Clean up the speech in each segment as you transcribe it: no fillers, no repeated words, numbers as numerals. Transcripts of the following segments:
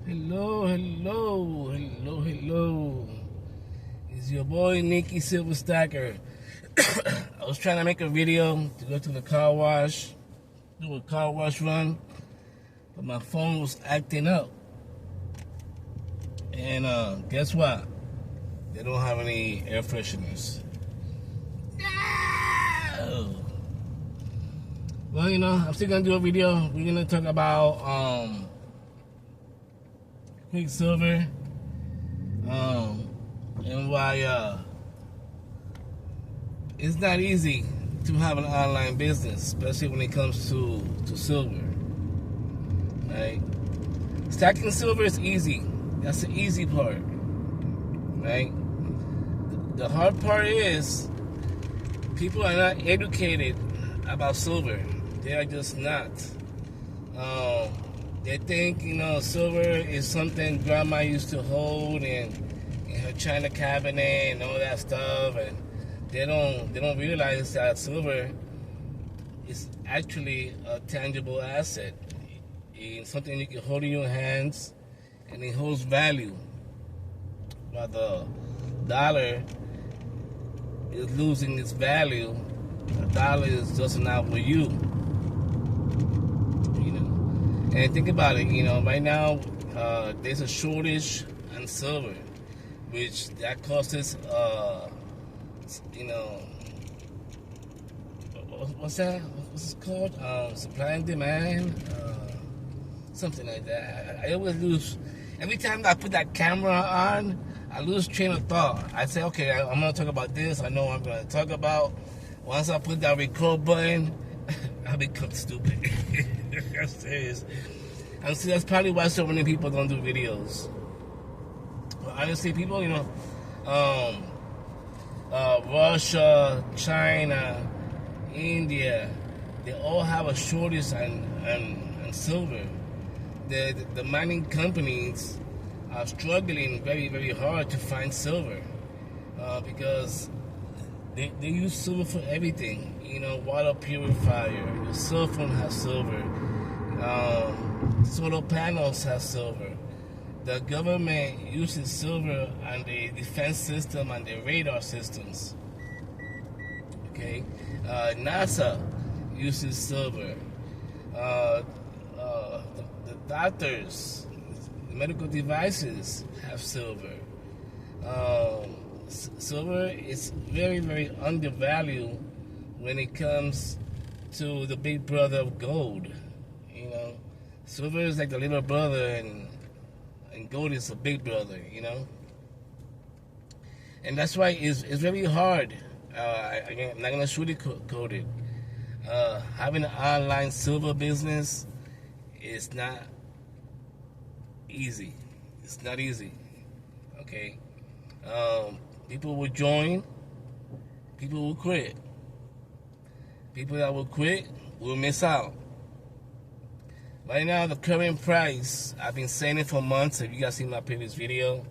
Hello. It's your boy Nicky Silver Stacker. I was trying to make a video to go to the car wash, do a car wash run, but my phone was acting up. And guess what? They don't have any air fresheners. No! Well, I'm still gonna do a video. We're gonna talk about Quicksilver, and why it's not easy to have an online business, especially when it comes to silver. Right? Stacking silver is easy. That's the easy part. Right? The hard part is people are not educated about silver. They are just not. They think, silver is something grandma used to hold in her china cabinet and all that stuff, and they don't realize that silver is actually a tangible asset. It's something you can hold in your hands, and it holds value. While the dollar is losing its value, the dollar is just not for you. And think about it, right now there's a shortage on silver, which that causes, what's that? What's it called? Supply and demand, something like that. I always lose, every time I put that camera on, I lose train of thought. I say, okay, I'm going to talk about this. I know what I'm going to talk about. Once I put that record button, I become stupid. I'm serious. And see, that's probably why so many people don't do videos. But honestly, people, Russia, China, India, they all have a shortage on silver. The mining companies are struggling very, very hard to find silver because they use silver for everything. Water purifier, your cell phone has silver, solar panels have silver. The government uses silver on the defense system and the radar systems. Okay, NASA uses silver. The doctors, the medical devices have silver. Silver is very, very undervalued when it comes to the big brother of gold. Silver is like the little brother, and gold is the big brother. And that's why it's very hard. I'm not gonna sugarcoat it. Having an online silver business is not easy. It's not easy. Okay. People will join. People will quit. People that will quit will miss out. Right now, the current price, I've been saying it for months. If you guys seen my previous video,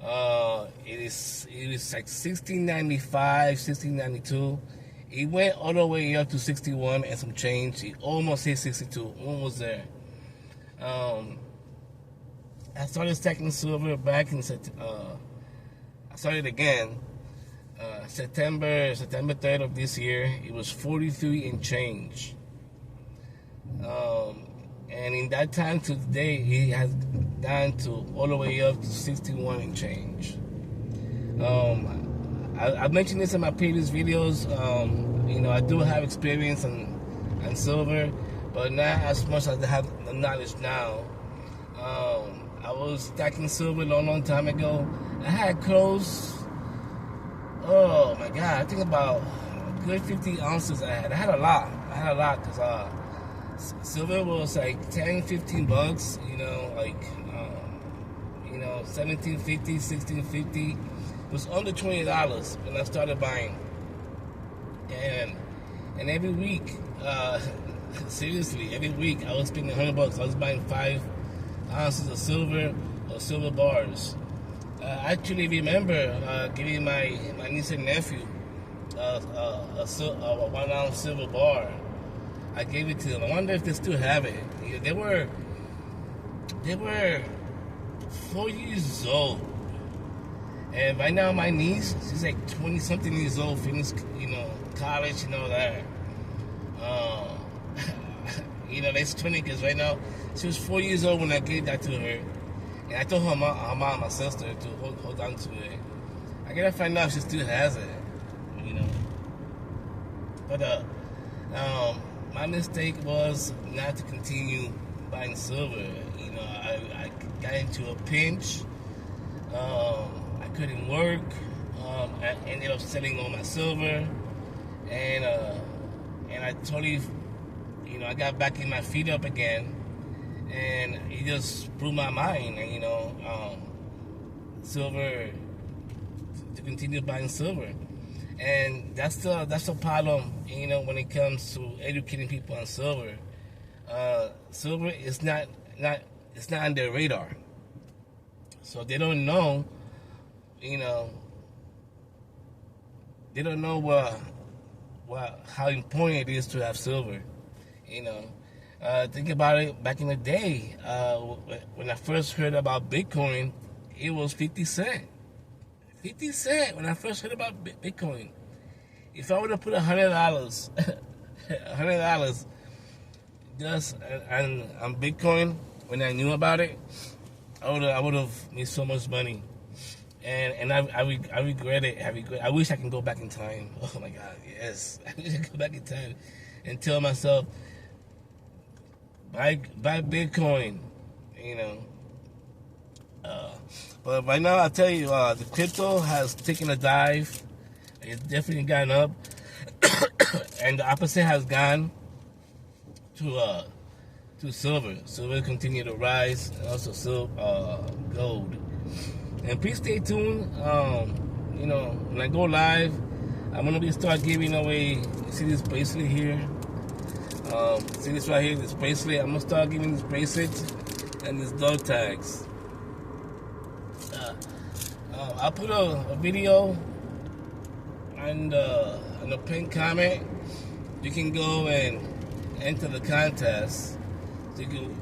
it is like $16.95, $16.92. It went all the way up to 61 and some change. It almost hit 62. Almost there. I started stacking silver back in I started again September 3rd of this year. It was 43 and change. And in that time to today, it has gone to all the way up to 61 and change. I mentioned this in my previous videos. I do have experience on silver, but not as much as I have the knowledge now. I was stacking silver a long time ago. I had close, oh my God, I think about a good 50 ounces I had a lot because silver was like 10, 15 bucks, $17.50, $16.50. It was under $20 when I started buying. And every week, seriously, every week I was spending $100. I was buying 5 ounces of silver or silver bars. I actually remember giving my niece and nephew a 1 ounce silver bar. I gave it to them. I wonder if they still have it. They were 4 years old. And right now, my niece, she's like 20-something years old, finished, college and all that. That's 20 because right now, she was 4 years old when I gave that to her. And I told her mom, my sister, to hold on to it. I gotta find out if she still has it, But my mistake was not to continue buying silver. I got into a pinch. I couldn't work. I ended up selling all my silver, and I totally, I got back in my feet up again, and it just blew my mind. And silver, to continue buying silver, and that's the problem. When it comes to educating people on silver, silver is not on their radar, so they don't know. They don't know how important it is to have silver. Think about it. Back in the day, when I first heard about Bitcoin, it was 50 cents. 50 cents when I first heard about Bitcoin. If I would have put $100, $100 just on Bitcoin when I knew about it, I would have made so much money. And I regret it. I wish I can go back in time. Oh my God, yes. I wish I could go back in time and tell myself, buy Bitcoin, But right now, I'll tell you, the crypto has taken a dive. It's definitely gone up. And the opposite has gone to silver. Silver continue to rise, and also gold. And please stay tuned. When I go live, I'm gonna start giving away. You see this bracelet here? See this right here? This bracelet. I'm gonna start giving this bracelet and this dog tags. I'll put a video on the pinned comment. You can go and enter the contest, so you can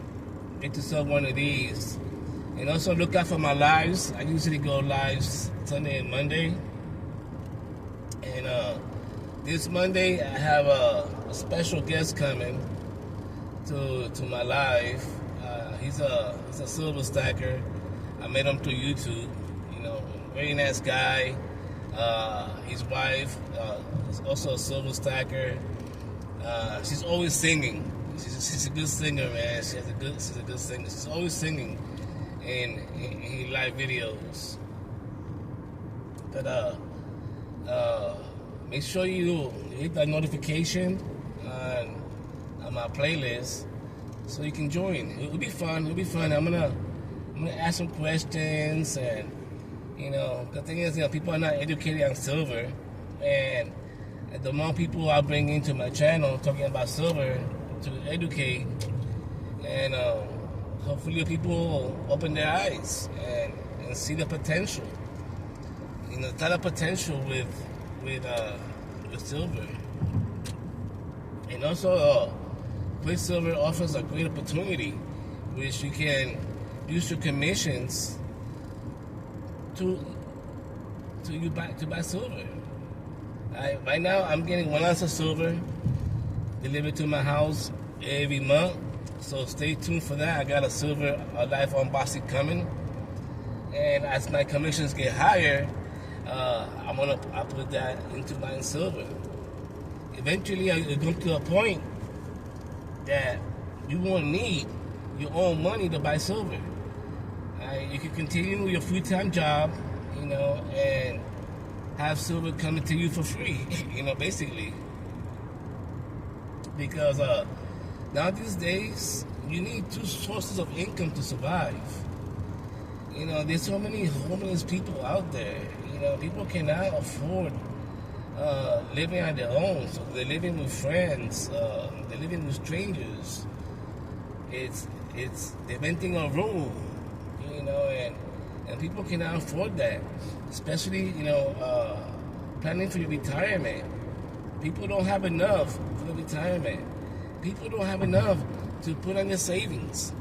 get yourself one of these. And also look out for my lives. I usually go lives Sunday and Monday. And this Monday I have a special guest coming to my live. He's a silver stacker. I met him through YouTube. Very nice guy. His wife is also a silver stacker. She's always singing. She's a good singer, man. She's a good singer. She's always singing in live videos. But make sure you hit that notification on my playlist so you can join. It'll be fun. I'm gonna ask some questions, and the thing is, people are not educated on silver, and the more people I bring into my channel talking about silver to educate, and hopefully people will open their eyes and see the potential. A lot of potential with silver. And also, Quicksilver offers a great opportunity, which you can use your commissions to buy silver. Right now, I'm getting 1 ounce of silver delivered to my house every month. So stay tuned for that. I got a silver live unboxing coming, and as my commissions get higher, I'll put that into buying silver. Eventually, you'll come to a point that you won't need your own money to buy silver. You can continue your full-time job, and have silver coming to you for free, basically. Because now these days, you need 2 sources of income to survive. There's so many homeless people out there. People cannot afford living on their own, so they're living with friends, they're living with strangers. They're renting a room, and people cannot afford that, especially planning for your retirement. People don't have enough for the retirement. People don't have enough to put on their savings.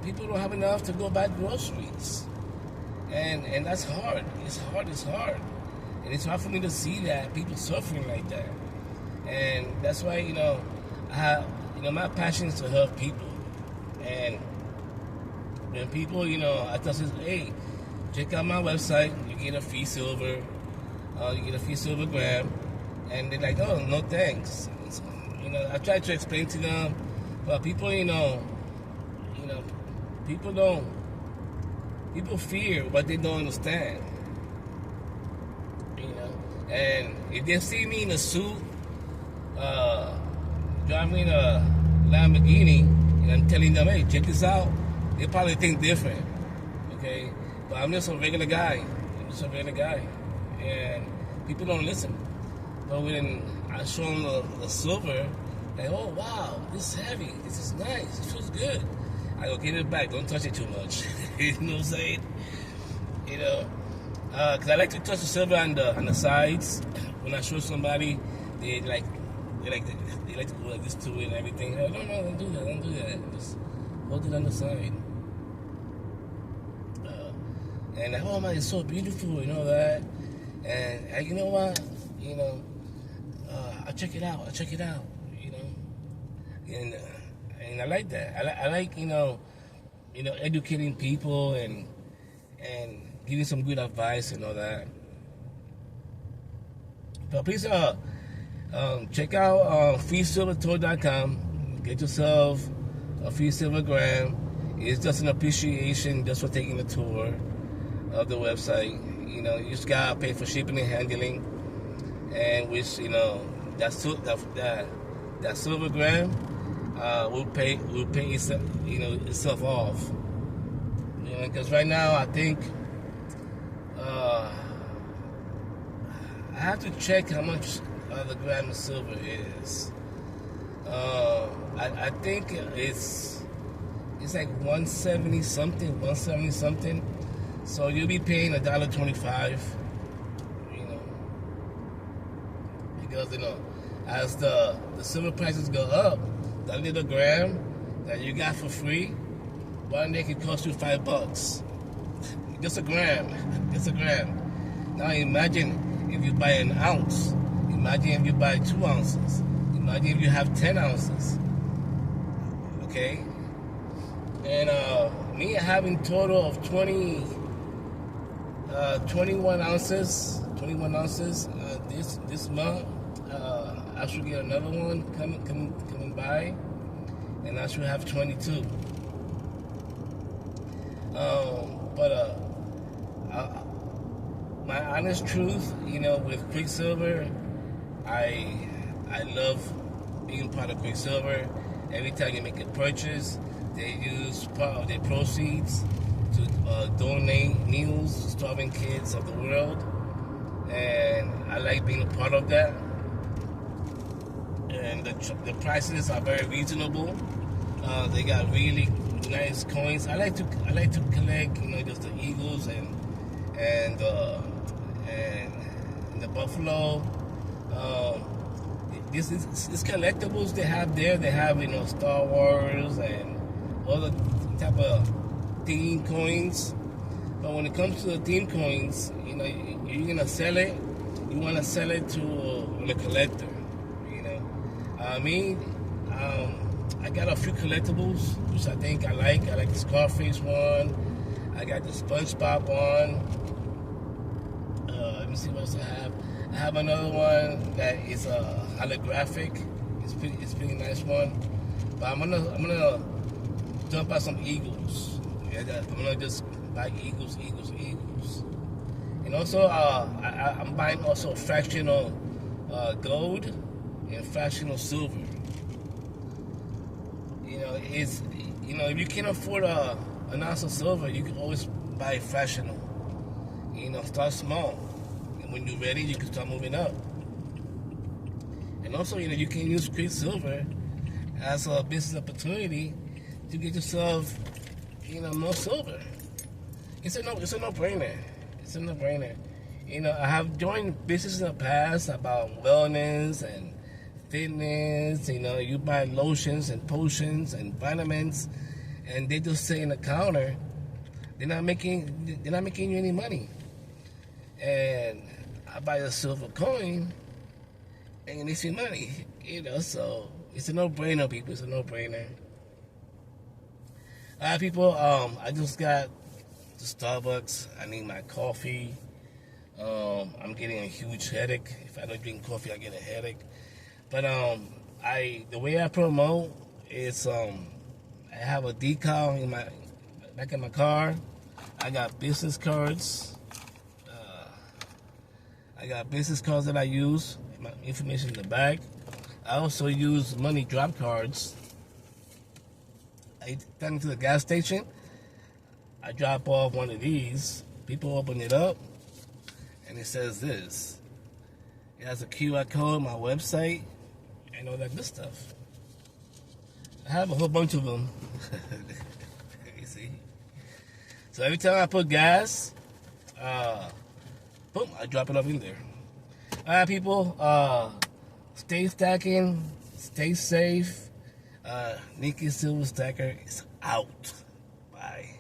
people don't have enough to go buy groceries. And that's hard. It's hard. And it's hard for me to see that people suffering like that. And that's why, my passion is to help people. And when people, I tell them, hey, check out my website. You get a free silver. You get a free silver gram. And they're like, oh, no thanks. So, I try to explain to them. But people, people fear what they don't understand. And if they see me in a suit, driving a Lamborghini, and I'm telling them, hey, check this out, they probably think different, okay? But I'm just a regular guy. And people don't listen. But when I show them the silver, like, oh, wow, this is heavy, this is nice, it feels good. I go, get it back, don't touch it too much. You know what I'm saying? Because I like to touch the silver on the sides. When I show somebody, they like to go like this to it and everything. No, don't do that. Just hold it on the side. And oh man, it's so beautiful, that. And you know what, I'll check it out. And I like that. I like educating people and giving some good advice and all that. But please check out freesilvertour.com. Get yourself a free silver gram. It's just an appreciation just for taking the tour of the website. You just gotta pay for shipping and handling, and which that silver gram will pay itself off. Because right now I think I have to check how much the gram of silver is. I think it's like 170 something. So you'll be paying $1.25. Because as the silver prices go up, that little gram that you got for free, one day could cost you $5. Just a gram. Now imagine if you buy an ounce. Imagine if you buy 2 ounces. Imagine if you have 10 ounces. Okay? And me having total of 21 ounces this month. I should get another one coming by, and I should have 22. But my honest truth, with Quicksilver, I love being part of Quicksilver. Every time you make a purchase, they use part of their proceeds to donate meals to starving kids of the world, and I like being a part of that. And the prices are very reasonable. They got really nice coins. I like to collect, just the eagles and the buffalo. This collectibles they have there. They have Star Wars and all the type of theme coins. But when it comes to the theme coins, you're gonna sell it. You want to sell it to a collector. I got a few collectibles which I think I like. I like the Scarface one. I got the SpongeBob one. Let me see what else I have. I have another one that is holographic. It's pretty nice one. But I'm gonna jump out some eagles. I'm gonna just buy eagles. And also I'm buying also fractional gold and fractional silver. If you can't afford an ounce of silver, you can always buy fractional. Start small, and when you're ready, you can start moving up. And also, you can use Quicksilver as a business opportunity to get yourself, more silver. It's a no-brainer. I have joined businesses in the past about wellness and fitness. You buy lotions and potions and vitamins, and they just sit in the counter. They're not making you any money. And I buy a silver coin, and it makes me money. So it's a no-brainer, people. It's a no-brainer. All right, people. I just got to Starbucks. I need my coffee. I'm getting a huge headache. If I don't drink coffee, I get a headache. But the way I promote is I have a decal in my back in my car. I got business cards. I got business cards that I use. My information in the back. I also use money drop cards. I got into the gas station. I drop off one of these. People open it up, and it says this. It has a QR code, my website, and all that good stuff. I have a whole bunch of them. You see? So every time I put gas, boom, I drop it up in there. All right, people. Stay stacking. Stay safe. Nikki Silver Stacker is out. Bye.